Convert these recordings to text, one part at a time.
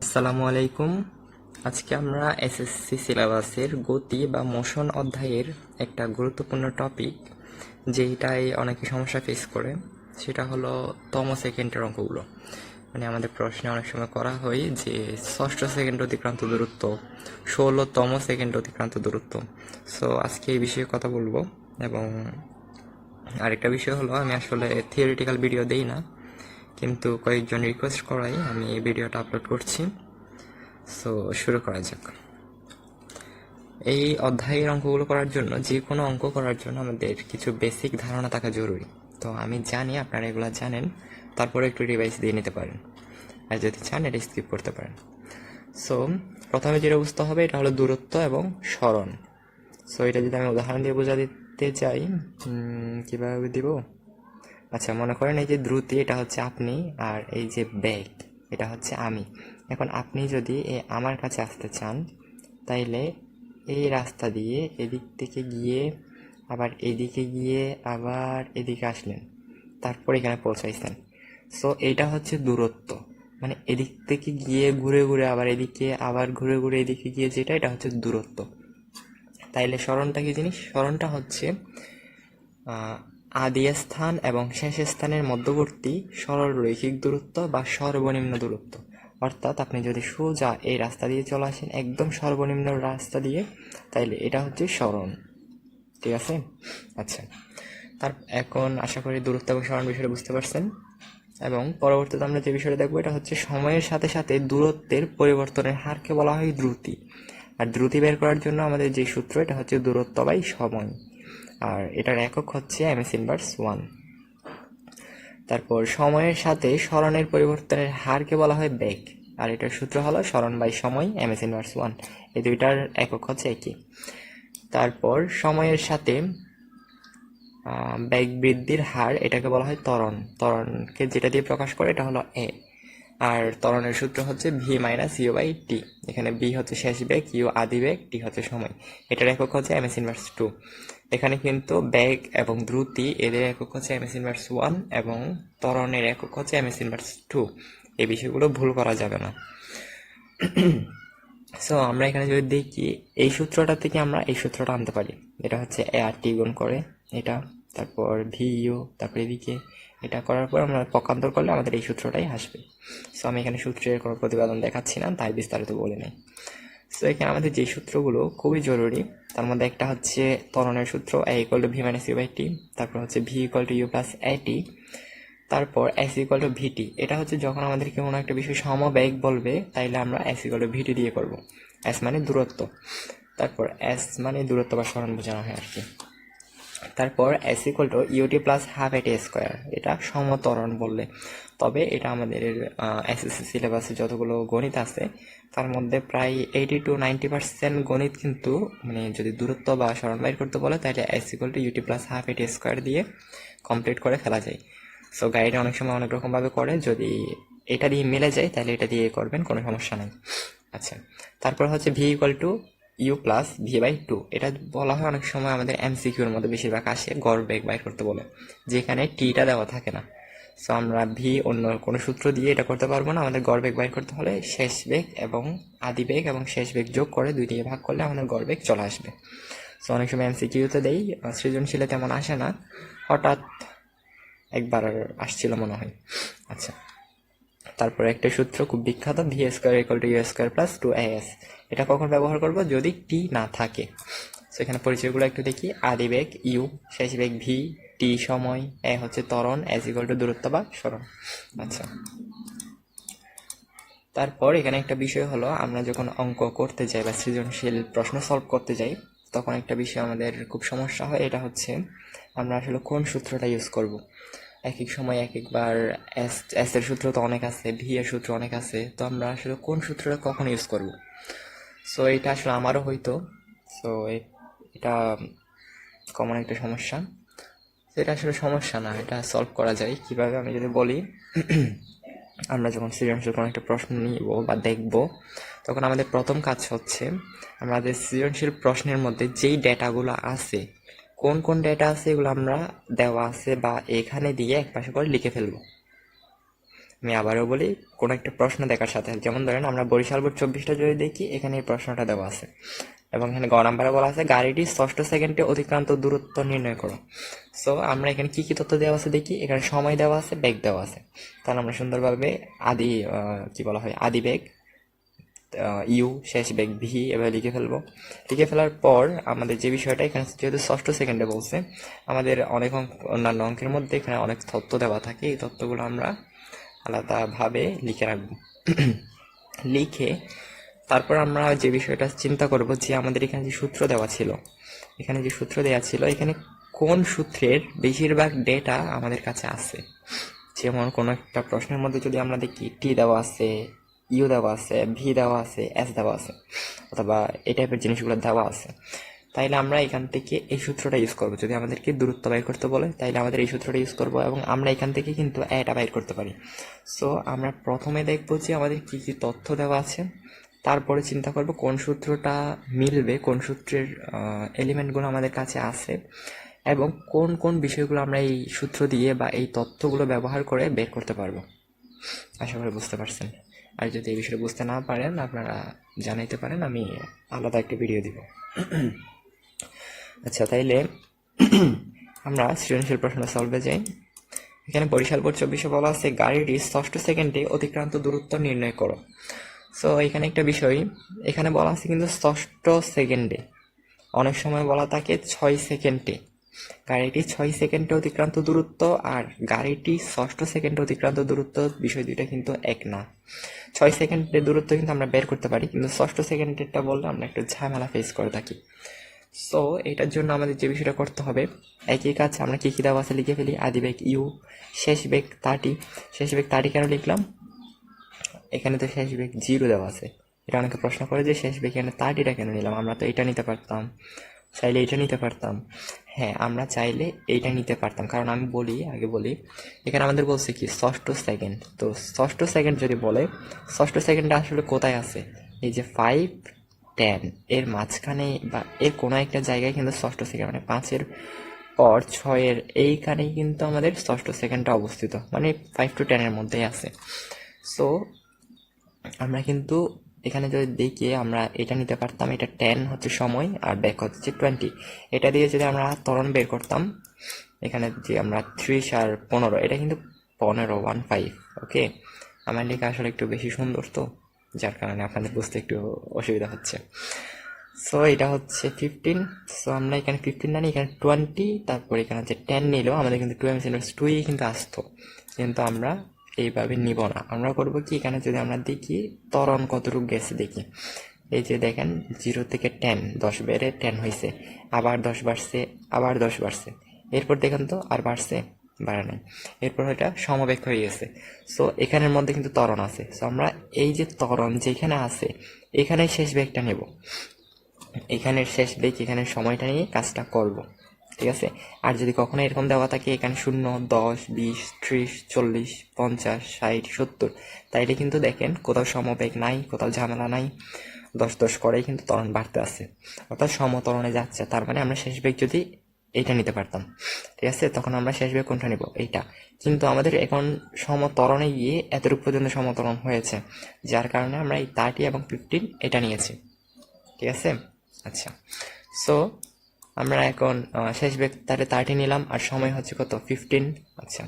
আসসালামু আলাইকুম। আজকে আমরা এসএসসি সিলেবাসের গতি বা মোশন অধ্যায়ের একটা গুরুত্বপূর্ণ টপিক, যেটাই অনেকে সমস্যা ফেস করে, সেটা হলো তম সেকেন্ডের অঙ্কগুলো। মানে আমাদের প্রশ্নে অনেক সময় করা হয় যে ষষ্ঠ সেকেন্ড অতিক্রান্ত দূরত্ব, 16তম সেকেন্ড অতিক্রান্ত দূরত্ব। সো আজকে এই বিষয়ে কথা বলবো। এবং আরেকটা বিষয় হলো, আমি আসলে থিওরিটিক্যাল ভিডিও দেই না, কিন্তু কয়েকজন রিকোয়েস্ট করাই আমি এই ভিডিওটা আপলোড করছি। সো শুরু করা যাক। এই অধ্যায়ের অঙ্কগুলো করার জন্য, যে কোনো অঙ্ক করার জন্য আমাদের কিছু বেসিক ধারণা থাকা জরুরি। তো আমি জানি আপনারা এগুলো জানেন, তারপরে একটু রিভাইজ দিয়ে নিতে পারেন, আর যদি চান এটা স্কিপ করতে পারেন। সো প্রথমে যেটা বুঝতে হবে, এটা হলো দূরত্ব এবং সরণ। সো এটা যদি আমি উদাহরণ দিয়ে বোঝা দিতে চাই, কিভাবে দিব? আচ্ছা, মনে করেন এই যে দ্রুতি, এটা হচ্ছে আপনি, আর এই যে বেগ, এটা হচ্ছে আমি। এখন আপনি যদি আমার কাছে আসতে চান, তাইলে এই রাস্তা দিয়ে এদিক থেকে গিয়ে আবার এদিকে গিয়ে আবার এদিকে আসলেন, তারপর এখানে পৌঁছাইছেন। সো এইটা হচ্ছে দূরত্ব। মানে এদিক থেকে গিয়ে ঘুরে ঘুরে আবার এদিকে, আবার ঘুরে ঘুরে এদিকে গিয়ে, যেটা এটা হচ্ছে দূরত্ব। তাইলে সরণটা কি জিনিস? সরণটা হচ্ছে আদি স্থান এবং শেষ স্থানের মধ্যবর্তী সরল রৈখিক দূরত্ব বা সর্বনিম্ন দূরত্ব। অর্থাৎ আপনি যদি সোজা এই রাস্তা দিয়ে চলে আসেন, একদম সর্বনিম্ন রাস্তা দিয়ে, তাইলে এটা হচ্ছে সরণ। ঠিক আছে? আচ্ছা, এখন আশা করি দূরত্ব এবং সরণ বিষয়টা বুঝতে পারছেন। এবং পরবর্তীতে আমরা যে বিষয়টা দেখবো, এটা হচ্ছে সময়ের সাথে সাথে দূরত্বের পরিবর্তনের হারকে বলা হয় দ্রুতি। আর দ্রুতি বের করার জন্য আমাদের যে সূত্র, এটা হচ্ছে দূরত্ব বাই সময়, আর এটার একক হচ্ছে এমএস ইনভার্স 1। তারপর সময়ের সাথে সরণের পরিবর্তনের হারকে বলা হয় বেগ, আর এটার সূত্র হলো সরণ বাই সময় এমএস ইনভার্স 1। এই দুইটার একক হচ্ছে একই। তারপর সময়ের সাথে বেগ বৃদ্ধির হার, এটাকে বলা হয় ত্বরণ। ত্বরণকে যেটা দিয়ে প্রকাশ করে, এটা হলো এ। আর ত্বরণের সূত্র হচ্ছে ভি মাইনাস ইউ বাই টি। এখানে বি হচ্ছে শেষ বেগ, ইউ আদি বেগ, টি হচ্ছে সময়। এটার একক হচ্ছে এমএস ইনভার্স 2। এখানে কিন্তু বেগ এবং দ্রুতি, এদের একক হচ্ছে এমএস ইনভার্স 1, এবং ত্বরণের একক হচ্ছে এমএস ইনভার্স 2। এই বিষয়গুলো ভুল করা যাবে না। সো আমরা এখানে যদি দেখি, এই সূত্রটা থেকে আমরা এই সূত্রটা আনতে পারি। এটা হচ্ছে এ আর টি গুণ করে এটা, তারপর ভি ইউ, তারপর এদিকে এটা করার পর আমরা পক্ষান্তর করলে আমাদের এই সূত্রটাই আসবে। সো আমি এখানে সূত্রের কোনো প্রতিপাদন দেখাচ্ছি না, তাই বিস্তারিত বলে নেই। সো এখানে আমাদের যে সূত্রগুলো খুবই জরুরি, তার মধ্যে একটা হচ্ছে ত্বরণের সূত্র, a equal to v minus you by t. তারপর হচ্ছে V equal to you plus a t. তারপর এস ইকুয়াল টু ভিটি। এটা হচ্ছে যখন আমাদেরকে কোনো একটা বিষয় সমবেগ বলবে, তাইলে আমরা এস ইকুয়াল টু ভিটি দিয়ে করবো। এস মানে দূরত্ব, তারপর এস মানে দূরত্ব বা সরণ বোঝানো হয় আর কি। তারপর S equal to UT plus half AT square, এটা সমত্বরণ বললে। তবে এটা আমাদের এসএসসি সিলেবাসে যতগুলো গণিত আছে, তার মধ্যে প্রায় 80 to 90% গণিত কিন্তু, মানে যদি দূরত্ব বা সরণ বাইর করতে বলে, তাহলে S equal to UT plus half AT square দিয়ে কমপ্লিট করে ফেলা যায়। সো গাইড অনেক সময় অনেক রকমভাবে করে, যদি এটা দিয়ে মিলে যায় তাহলে এটা দিয়ে করবেন, কোনো সমস্যা নেই। আচ্ছা, তারপর হচ্ছে V equal to you plus V by 2। এটা বলা হয় অনেক সময় আমাদের এমসিকিউর মধ্যে বেশিরভাগ আসে, গড় বেগ বাইর করতে বলে, যেখানে টিটা দেওয়া থাকে না। সো আমরা ভি অন্য কোনো সূত্র দিয়ে এটা করতে পারবো না। আমাদের গড় বেগ বাইর করতে হলে শেষ বেগ এবং আদি বেগ এবং শেষ বেগ যোগ করে 2 দিয়ে ভাগ করলে আমাদের গড় বেগ চলে আসবে। সো অনেক সময় এমসিকিউতে দেই, সৃজনশীলে তেমন আসে না, হঠাৎ একবার আসছিল মনে হয়। আচ্ছা, তারপরে একটা সূত্র খুব বিখ্যাত, V square equal to U square plus 2as। এটা কখন ব্যবহার করব? যদি টি না থাকে। সেখানে পরিচয়গুলো একটু দেখি। আদি বেগ ইউ, শেষ বেগ ভি, টি সময়, এ হচ্ছে ত্বরণ, এস ইকুয়াল টু দূরত্ব বা সরণ। আচ্ছা, তারপর এখানে একটা বিষয় হলো, আমরা যখন অঙ্ক করতে যাই বা সৃজনশীল প্রশ্ন সলভ করতে যাই, তখন একটা বিষয় আমাদের খুব সমস্যা হয়, এটা হচ্ছে আমরা আসলে কোন সূত্রটা ইউজ করব। এক এক সময় এক একবার এস এর সূত্র তো অনেক আছে, ভি এর সূত্র অনেক আছে, তো আমরা আসলে কোন সূত্রটা কখন ইউজ করব। সো এটা আসলে আমারও হইতো। সো এটা কমন একটা সমস্যা। এটা আসলে সমস্যা না, এটা সলভ করা যায় কিভাবে আমি যদি বলি। আমরা যখন সৃজনশীল কোনো একটা প্রশ্ন নিব বা দেখব, তখন আমাদের প্রথম কাজ হচ্ছে আমাদের সৃজনশীল প্রশ্নের মধ্যে যেই ডেটাগুলো আছে, কোন কোন ডেটা আছে, এগুলো আমরা দেওয়া আছে বা এখানে দিয়ে এক পাশে করে লিখে ফেলবো। আমি আবারও বলি, কোনো একটা প্রশ্ন দেখার সাথে, যেমন ধরেন আমরা বরিশাল বোর্ড 24টা যদি দেখি, এখানে এই প্রশ্নটা দেওয়া আছে এবং এখানে গ নাম্বারে বলা আছে গাড়িটি 6ষ্ঠ সেকেন্ডে অতিক্রান্ত দূরত্ব নির্ণয় করো। সো আমরা এখানে কি কি তথ্য দেওয়া আছে দেখি। এখানে সময় দেওয়া আছে, বেগ দেওয়া আছে। তাহলে আমরা সুন্দরভাবে কি বলা হয়, আদি বেগ ইউ, শেষ বেগ ভি এভাবে লিখে ফেলবো। লিখে ফেলার পর আমাদের যে বিষয়টা, এখানে যেহেতু 6ষ্ঠ সেকেন্ডে বলছে, আমাদের অনেক অন্যান্য অঙ্কের মধ্যে এখানে অনেক তথ্য দেওয়া থাকে। এই তথ্যগুলো আমরা আলাদাভাবে লিখে রাখবো। লিখে তারপর আমরা যে বিষয়টা চিন্তা করব যে আমাদের এখানে যে সূত্র দেওয়া ছিল, এখানে কোন সূত্রের বেশিরভাগ ডেটা আমাদের কাছে আছে। যেমন কোনো একটা প্রশ্নের মধ্যে যদি আমরা দেখি টি দেওয়া আছে, ইউ দেওয়া আছে, ভি দেওয়া আছে, এস দেওয়া আছে, অথবা এই টাইপের জিনিসগুলো দেওয়া আছে, তাইলে আমরা এখান থেকে এই সূত্রটা ইউজ করব। যদি আমাদেরকে দূরত্ব বাইর করতে বলে, তাইলে আমাদের এই সূত্রটা ইউজ করব এবং আমরা এখান থেকে কিন্তু এটা বাইর করতে পারি। সো আমরা প্রথমে দেখব যে আমাদের কি কি তথ্য দেওয়া আছে, তারপরে চিন্তা করব কোন সূত্রটা মিলবে, কোন সূত্রের এলিমেন্টগুলো আমাদের কাছে আছে এবং কোন কোন বিষয়গুলো আমরা এই সূত্র দিয়ে বা এই তথ্যগুলো ব্যবহার করে বের করতে পারবো। আশা করি বুঝতে পারছেন। আর যদি এই বিষয়ে বুঝতে না পারেন, আপনারা জানাইতে পারেন, আমি আলাদা একটা ভিডিও দিব। আচ্ছা, তাইলে আমরা সৃজনশীল প্রশ্ন সলভে যাই। এখানে বরিশাল বোর্ড 24 বলা আছে গাড়িটি 6ষ্ঠ সেকেন্ডে অতিক্রান্ত দূরত্ব নির্ণয় করো। সো এখানে একটা বিষয়, এখানে বলা আছে কিন্তু 6ষ্ঠ সেকেন্ডে, অনেক সময় বলা থাকে 6 সেকেন্ডে। গাড়িটি 6 সেকেন্ডে অতিক্রান্ত দূরত্ব আর গাড়িটি 6ষ্ঠ সেকেন্ডে অতিক্রান্ত দূরত্ব, বিষয় দুইটা কিন্তু এক না। 6 সেকেন্ডের দূরত্ব কিন্তু আমরা বের করতে পারি, কিন্তু 6ষ্ঠ সেকেন্ডেরটা বললে আমরা একটু ঝামেলা ফেস করে থাকি। সো এটার জন্য আমাদের যে বিষয়টা করতে হবে, একই কাজ আমরা কি কি দেওয়া আছে লিখে ফেলি। আদি বেগ ইউ, শেষ বেগ 30। শেষ বেগ 30 কেন লিখলাম, এখানে তো শেষ বেগ 0 দেওয়া আছে। এটা অনেকে প্রশ্ন করে যে ষেশ বেগ এখানে 30টা কেন নিলাম, আমরা তো এটা নিতে পারতাম, চাইলে এটা নিতে পারতাম। হ্যাঁ, আমরা চাইলে এইটা নিতে পারতাম, কারণ আমি আগে বলি এখানে আমাদের বলছে কি 6ষ্ঠ সেকেন্ড। তো 6ষ্ঠ সেকেন্ড যদি বলে, 6ষ্ঠ সেকেন্ডটা আসলে কোথায় আছে, এই যে 5, 10 এর মাঝখানে বা এর কোনো একটা জায়গায় কিন্তু 6ষ্ঠ সেকেন্ড, মানে 5-এর পর 6-এর এইখানেই কিন্তু আমাদের 6ষ্ঠ সেকেন্ডটা অবস্থিত, মানে 5 to 10 এর মধ্যেই আছে। সো আমরা কিন্তু এখানে যদি দেখি, আমরা এটা নিতে পারতাম, এটা 10 হচ্ছে সময় আর ব্যাক হচ্ছে 20। এটা দিয়ে যদি আমরা ত্বরণ বের করতাম, এখানে যে আমরা 3 আর 15, এটা কিন্তু 15 ওকে। আমার লেখা আসলে একটু বেশি সুন্দর, তো যার কারণে আপনাদের বুঝতে একটু অসুবিধা হচ্ছে। সো এটা হচ্ছে 15। সো আমরা এখানে 15 না, এখানে 20, তারপর এখানে হচ্ছে 10 নিলেও আমাদের কিন্তু 2 কিন্তু আসতো, কিন্তু আমরা এইভাবে নিব না। আমরা করব কি, এখানে যদি আমরা দেখি ত্বরণ কতটুকু গেছে দেখি, এই যে দেখেন 0 থেকে 10, 10 বেড়ে 10 হয়েছে, আবার 10 বাড়ছে, আবার 10 বাড়ছে, এরপর দেখেন তো আর বাড়ছে, বাড়ে নাই, এরপর এটা সমবেগ হয়ে গেছে। সো এখানের মধ্যে কিন্তু ত্বরণ আছে। সো আমরা এই যে ত্বরণ যেখানে আছে, এখানে শেষ বেগটা নেব, এখানের শেষ বেগ, এখানের সময়টা নিয়ে কাজটা করব, ঠিক আছে। আর যদি কখনো এরকম দেওয়া থাকে এখানে 0, 10, 20, 30, 40, 50, 60, 70, তাইলে কিন্তু দেখেন কোথাও সমবেগ নাই, কোথাও ঝামেলা নাই, 10 করেই কিন্তু ত্বরণ বাড়তে আছে, অর্থাৎ সমত্বরণে যাচ্ছে। তার মানে আমরা শেষ বেগ যদি এইটা নিতে পারতাম, ঠিক আছে, তখন আমরা শেষ বেগ কোনটা নিব, এইটা। কিন্তু আমাদের এখন সমত্বরণে গিয়ে এতটুকু পর্যন্ত সমত্বরণ হয়েছে, যার কারণে আমরা এই 30 এবং 15 এটা নিয়েছি, ঠিক আছে। আচ্ছা, সো আমরা এখন শেষ বেগ তাহলে 30 নিলাম আর সময় হচ্ছে কত, 15। আচ্ছা,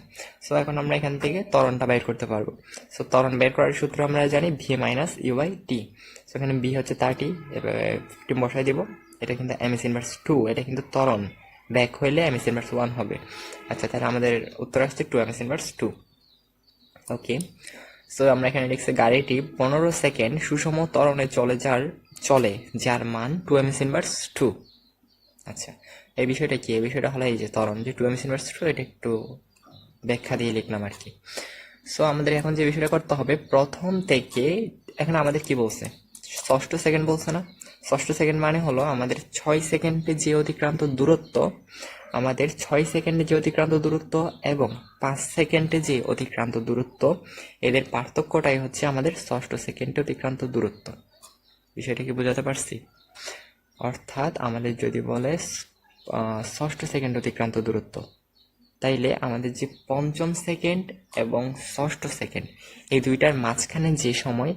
সো এখন আমরা এখান থেকে ত্বরণটা বের করতে পারবো। সো ত্বরণ বের করার সূত্র আমরা জানি V minus you by T. So এখানে বি হচ্ছে 30, এবার 15 বসাই দিব। এটা কিন্তু এমএস ইনভার্স 2, এটা কিন্তু ত্বরণ, ব্যাক হইলে এমএস ইনভার্স 1 হবে। আচ্ছা, তাহলে আমাদের উত্তর আসছে 2 এমএস ইনভার্স 2। ওকে, সো আমরা এখানে লিখছি গাড়িটি 15 সেকেন্ড সুষম ত্বরণে চলে যার মান 2 এমএস ইনভার্স 2। আচ্ছা, এই বিষয়টা কি, এই বিষয়টা হলো এই যে ত্বরণ যে 2 এমএস ইনভার্স 2, এটা একটু ব্যাখ্যা দিয়ে লিখলাম আর কি। সো আমাদের এখন যে বিষয়টা করতে হবে, প্রথম থেকে এখানে আমাদের কি বলছে, 6ষ্ঠ সেকেন্ড বলছে না। 6ষ্ঠ সেকেন্ড মানে হলো আমাদের 6 সেকেন্ডে যে অতিক্রান্ত দূরত্ব, আমাদের 6 সেকেন্ডে যে অতিক্রান্ত দূরত্ব এবং 5 সেকেন্ডে যে অতিক্রান্ত দূরত্ব, এদের পার্থক্যটাই হচ্ছে আমাদের 6ষ্ঠ সেকেন্ডে অতিক্রান্ত দূরত্ব। বিষয়টা কি বোঝাতে পারছি? অর্থাৎ আমাদের যদি বলে 6ষ্ঠ সেকেন্ড অতিক্রান্ত দূরত্ব, তাইলে আমাদের যে পঞ্চম সেকেন্ড এবং ষষ্ঠ সেকেন্ড এই দুইটার মাঝখানে যে সময়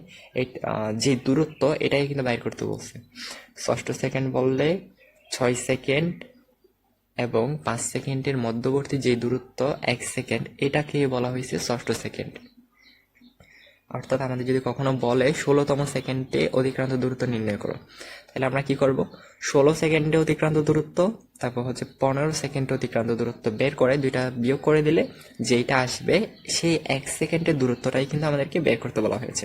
যে দূরত্ব এটাই কিন্তু বাইর করতে বলছে। ষষ্ঠ সেকেন্ড বললে 6 সেকেন্ড এবং 5 সেকেন্ডের মধ্যবর্তী যে দূরত্ব 1 সেকেন্ড, এটাকে বলা হয়েছে ষষ্ঠ সেকেন্ড। অর্থাৎ আমাদের যদি কখনো বলে 16তম সেকেন্ডে অতিক্রান্ত দূরত্ব নির্ণয় করো, তাহলে আমরা কি করব? 16 সেকেন্ডে অতিক্রান্ত দূরত্ব, তারপর হচ্ছে 15 সেকেন্ডে অতিক্রান্ত দূরত্ব বের করে দুইটা বিয়োগ করে দিলে যেইটা আসবে সেই 1 সেকেন্ডের দূরত্বটাই কিন্তু আমাদেরকে বের করতে বলা হয়েছে।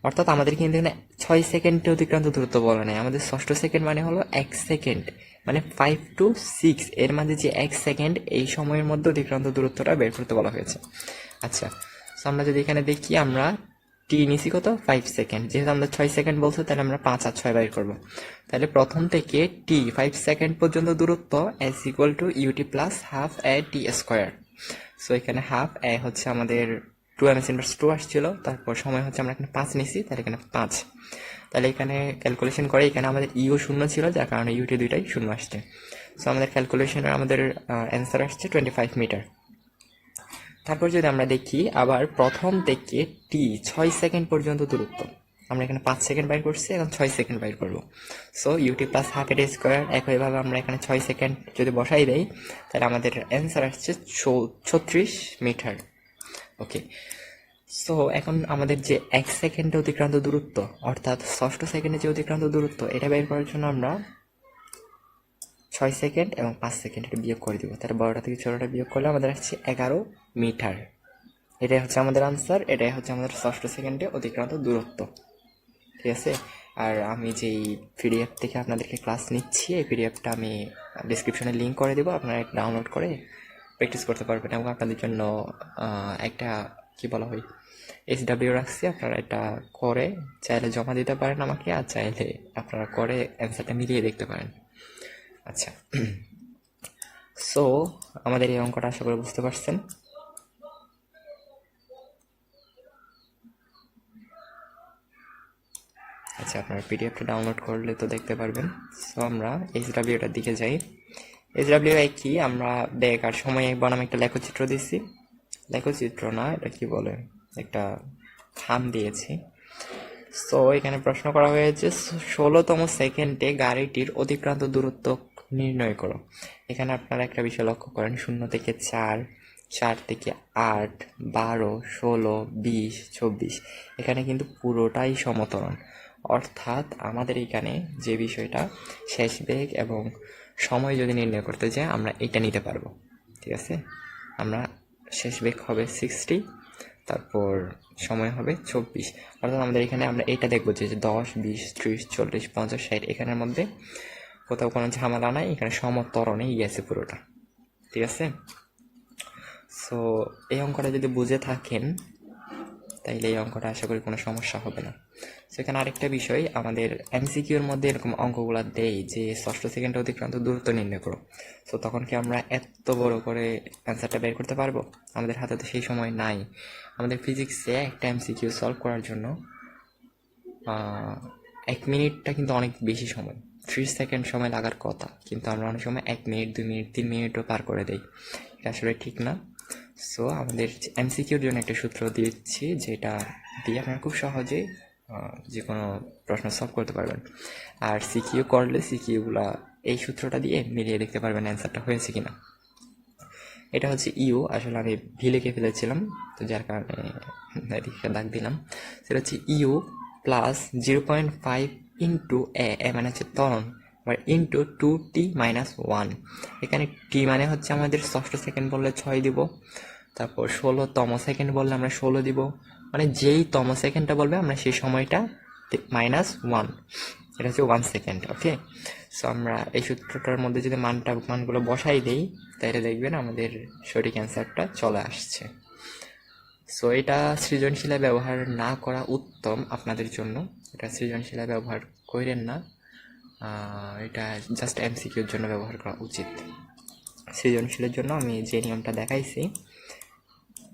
অর্থাৎ আমাদের কিন্তু এখানে 6 সেকেন্ডে অতিক্রান্ত দূরত্ব বলা নেই, আমাদের ষষ্ঠ সেকেন্ড মানে হলো 1 সেকেন্ড, মানে 5 to 6 এর মাঝে যে 1 সেকেন্ড এই সময়ের মধ্যে অতিক্রান্ত দূরত্বটা বের করতে বলা হয়েছে। আচ্ছা, তো আমরা যদি এখানে দেখি, আমরা টি নিছি কত? 5 সেকেন্ড। যেহেতু আমরা 6 সেকেন্ড বলছে, তাহলে আমরা 5 আর 6 বাইর করবো। তাহলে প্রথম থেকে টি 5 সেকেন্ড পর্যন্ত দূরত্ব S equal to UT plus half A T square. So এখানে হাফ এ হচ্ছে আমাদের 2 ইনভার্স 2 আসছিল, তারপর সময় হচ্ছে আমরা এখানে 5 নিছি, তাহলে এখানে 5। তাহলে এখানে ক্যালকুলেশন করে এখানে আমাদের ইউ শূন্য ছিল, যার কারণে ইউটি দুইটাই শূন্য আসছে। সো আমাদের ক্যালকুলেশনে আমাদের অ্যান্সার আসছে 25 মিটার। তারপর যদি আমরা দেখি আবার প্রথম থেকে টি 6 সেকেন্ড পর্যন্ত দূরত্ব, আমরা এখানে 5 সেকেন্ড বাইর করছি, এখন 6 সেকেন্ড বাইর করবো। সো ইউটি প্লাস হাফ এ স্কোয়ার, একইভাবে আমরা এখানে 6 সেকেন্ড যদি বসাই দেই, তাহলে আমাদের অ্যান্সার আসছে 36 মিটার। ওকে, সো এখন আমাদের যে 1 সেকেন্ডে অতিক্রান্ত দূরত্ব, অর্থাৎ ষষ্ঠ সেকেন্ডে যে অতিক্রান্ত দূরত্ব, এটা বের করার জন্য আমরা 6 সেকেন্ড এবং 5 সেকেন্ড এটা বিয়োগ করে দিব। তাহলে বড়টা থেকে ছোটটা বিয়োগ করলে আমাদের আসছে 11 মিটার। এটাই হচ্ছে আমাদের আনসার, এটাই হচ্ছে আমাদের ষষ্ঠ সেকেন্ডে অতিক্রান্ত দূরত্ব। ঠিক আছে, আর আমি যেই পিডিএফ থেকে আপনাদেরকে ক্লাস নিচ্ছি, এই পিডিএফটা আমি ডিসক্রিপশনে লিঙ্ক করে দেবো, আপনারা ডাউনলোড করে প্র্যাকটিস করতে পারবেন। এবং আপনাদের জন্য একটা কি বলা হয় SW রাখছি, আপনারা এটা করে চাইলে জমা দিতে পারেন আমাকে, আর চাইলে আপনারা করে অ্যান্সারটা মিলিয়ে দেখতে পারেন। আচ্ছা, সো আমাদের এই অঙ্কটা আশা করে বুঝতে পারছেন। আচ্ছা, আপনারা পিডিএফটা ডাউনলোড করলে তো দেখতে পারবেন। সো আমরা SWটার দিকে যাই। SW কি, আমরা ব্যাগ আর সময় বনাম একটা লেখচিত্র দিচ্ছি, লেখচিত্র না, এটা কি বলে, একটা খাম দিয়েছি। সো এখানে প্রশ্ন করা হয়েছে 16তম সেকেন্ডে গাড়িটির অতিক্রান্ত দূরত্ব নির্ণয় করো। এখানে আপনারা একটা বিষয় লক্ষ্য করেন, 0 থেকে 4, 4 থেকে 8, 12, 16, 20, 24, এখানে কিন্তু পুরোটাই সমতরণ। অর্থাৎ আমাদের এখানে যে বিষয়টা, শেষ বেগ এবং সময় যদি নির্ণয় করতে চাই, আমরা এটা নিতে পারবো। ঠিক আছে, আমরা শেষ বেগ হবে 60, তারপর সময় হবে 24। অর্থাৎ আমাদের এখানে আমরা এটা দেখবো যে 10, 20, 30, 40, 50, 60, এখানের মধ্যে কোথাও কোনো ঝামেলা নাই, এখানে সমতরণেই গেছে পুরোটা। ঠিক আছে, সো এই অঙ্কটা যদি বুঝে থাকেন, তাইলে এই অঙ্কটা আশা করি কোনো সমস্যা হবে না। সেখানে আরেকটা বিষয়, আমাদের MCQর মধ্যে এরকম অঙ্কগুলো দেয় যে ষষ্ঠ সেকেন্ডে অতিক্রান্ত দূরত্ব নির্ণয় করো। সো তখন কি আমরা এত বড় করে অ্যান্সারটা বের করতে পারবো? আমাদের হাতে তো সেই সময় নাই। আমাদের ফিজিক্সে একটা MCQ সলভ করার জন্য 1 মিনিটটা কিন্তু অনেক বেশি সময়, 30 সেকেন্ড সময় লাগার কথা, কিন্তু আমরা অনেক সময় 1 মিনিট, 2 মিনিট, 3 মিনিটও পার করে দেই। এটা আসলে ঠিক না। সো আমাদের MCQর জন্য একটা সূত্র দিচ্ছি, যেটা দিয়ে আপনারা খুব সহজেই যে কোনো প্রশ্ন সলভ করতে পারবেন। আর সিকিউ করলে সিকিউগুলা এই সূত্রটা দিয়ে মিলিয়ে দেখতে পারবেন অ্যান্সারটা হয়েছে কিনা। এটা হচ্ছে ইউ, আসলে আমি ভি লিখে ফেলেছিলাম, তো যার কারণে এদিকে দাগ দিলাম। সেটা হচ্ছে ইউ প্লাস 0.5 ইন্টু এ মানে হচ্ছে ত্বরণ, আবার ইন্টু 2t-1। এখানে টি মানে হচ্ছে আমাদের ষষ্ঠ সেকেন্ড বললে 6 দিব, তারপর 16তম সেকেন্ড বললে আমরা 16 দিব, মানে যেই তম সেকেন্ডটা বলবে আমরা সেই সময়টা -1, এটা হচ্ছে 1 সেকেন্ড। ওকে, সো আমরা এই সূত্রটার মধ্যে যদি মানগুলো বসাই দেই, তাহলে দেখবেন আমাদের সঠিক অ্যান্সারটা চলে আসছে। সো এটা সৃজনশীলে ব্যবহার না করা উত্তম আপনাদের জন্য, এটা সৃজনশীলে ব্যবহার করেন না, এটা জাস্ট MCQর জন্য ব্যবহার করা উচিত। সৃজনশীলের জন্য আমি যে নিয়মটা দেখাইছি,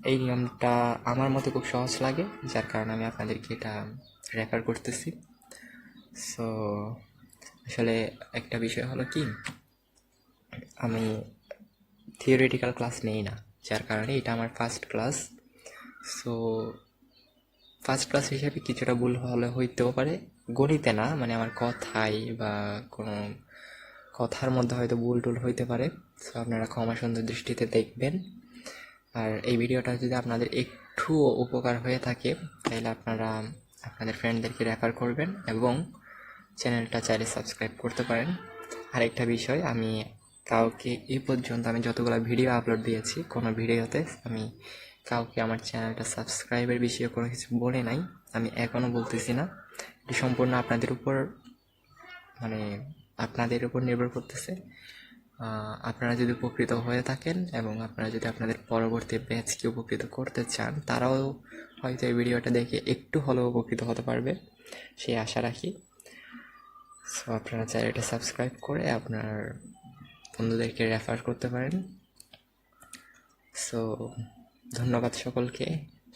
এই নিয়মটা আমার মতে খুব সহজ লাগে, যার কারণে আমি আপনাদেরকে এটা রেফার করতেছি। সো আসলে একটা বিষয় হলো কি, আমি থিওরিটিক্যাল ক্লাস নেই না, যার কারণে এটা আমার first class. So first class হিসেবে কিছুটা ভুল হলে হইতেও পারে, গণিতে না, মানে আমার কথাই বা কোনো কথার মধ্যে হয়তো ভুল টুল হইতে পারে। সো আপনারা ক্ষমা সুন্দর দৃষ্টিতে দেখবেন। আর এই ভিডিওটা যদি আপনাদের একটু উপকার হয়ে থাকে তাহলে আপনারা আপনাদের ফ্রেন্ডদেরকে রেফার করবেন এবং চ্যানেলটা চাইলে সাবস্ক্রাইব করতে পারেন। আরেকটা বিষয়, আমি কাউকে এই পর্যন্ত আমি যতগুলো ভিডিও আপলোড দিয়েছি কোনো ভিডিওতে আমি কাউকে আমার চ্যানেলটা সাবস্ক্রাইবের বিষয়ে কোনো কিছু বলে নাই, আমি এখনও বলতেছি না। এটি সম্পূর্ণ আপনাদের উপর, মানে আপনাদের উপর নির্ভর করতেছে। আপনারা যদি উপকৃত হয়ে থাকেন এবং আপনারা যদি আপনাদের পরবর্তী ব্যাচকে উপকৃত করতে চান, তারাও হয়তো এই ভিডিওটা দেখে একটু হলেও উপকৃত হতে পারবে, সেই আশা রাখি। সো আপনারা চাইলে এটা সাবস্ক্রাইব করে আপনার বন্ধুদেরকে রেফার করতে পারেন। সো ধন্যবাদ সকলকে,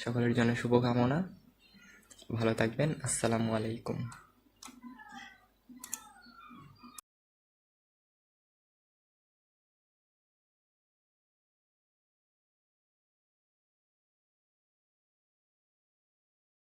সকলের জন্য শুভকামনা, ভালো থাকবেন। আসসালামু আলাইকুম।